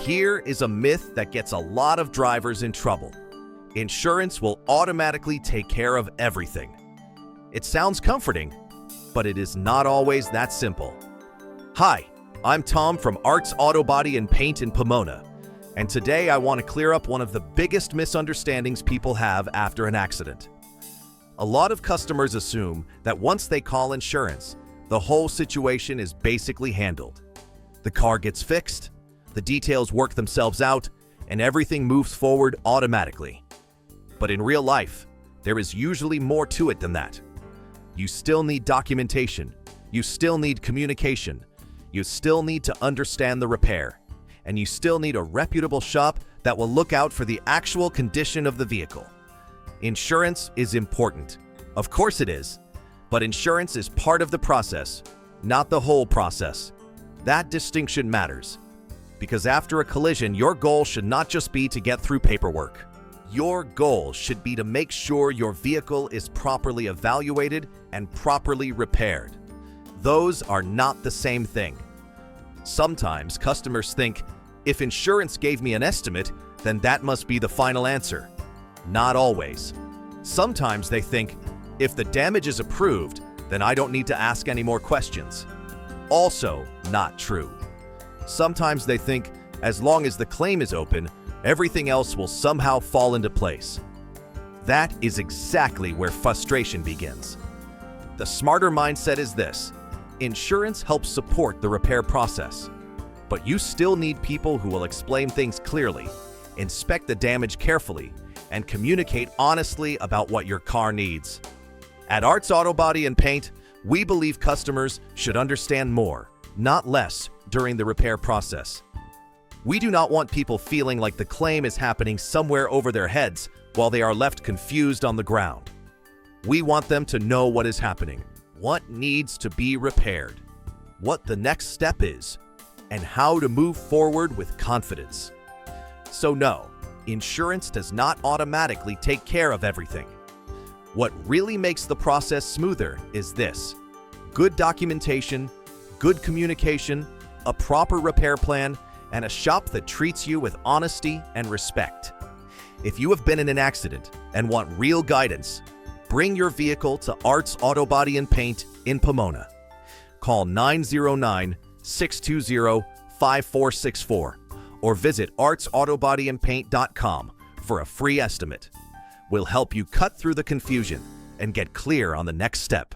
Here is a myth that gets a lot of drivers in trouble. Insurance will automatically take care of everything. It sounds comforting, but it is not always that simple. Hi, I'm Tom from Arts Auto Body and Paint in Pomona, and today I want to clear up one of the biggest misunderstandings people have after an accident. A lot of customers assume that once they call insurance, the whole situation is basically handled. The car gets fixed, the details work themselves out, and everything moves forward automatically. But in real life, there is usually more to it than that. You still need documentation, you still need communication, you still need to understand the repair, and you still need a reputable shop that will look out for the actual condition of the vehicle. Insurance is important. Of course it is, but insurance is part of the process, not the whole process. That distinction matters, because after a collision, your goal should not just be to get through paperwork. Your goal should be to make sure your vehicle is properly evaluated and properly repaired. Those are not the same thing. Sometimes customers think, if insurance gave me an estimate, then that must be the final answer. Not always. Sometimes they think, if the damage is approved, then I don't need to ask any more questions. Also not true. Sometimes they think, as long as the claim is open, everything else will somehow fall into place. That is exactly where frustration begins. The smarter mindset is this: insurance helps support the repair process, but you still need people who will explain things clearly, inspect the damage carefully, and communicate honestly about what your car needs. At Arts Auto Body and Paint, we believe customers should understand more, not less, during the repair process. We do not want people feeling like the claim is happening somewhere over their heads while they are left confused on the ground. We want them to know what is happening, what needs to be repaired, what the next step is, and how to move forward with confidence. So no, insurance does not automatically take care of everything. What really makes the process smoother is this: good documentation, good communication, a proper repair plan, and a shop that treats you with honesty and respect. If you have been in an accident and want real guidance, bring your vehicle to Arts Auto Body and Paint in Pomona. Call 909-620-5464 or visit artsautobodyandpaint.com for a free estimate. We'll help you cut through the confusion and get clear on the next step.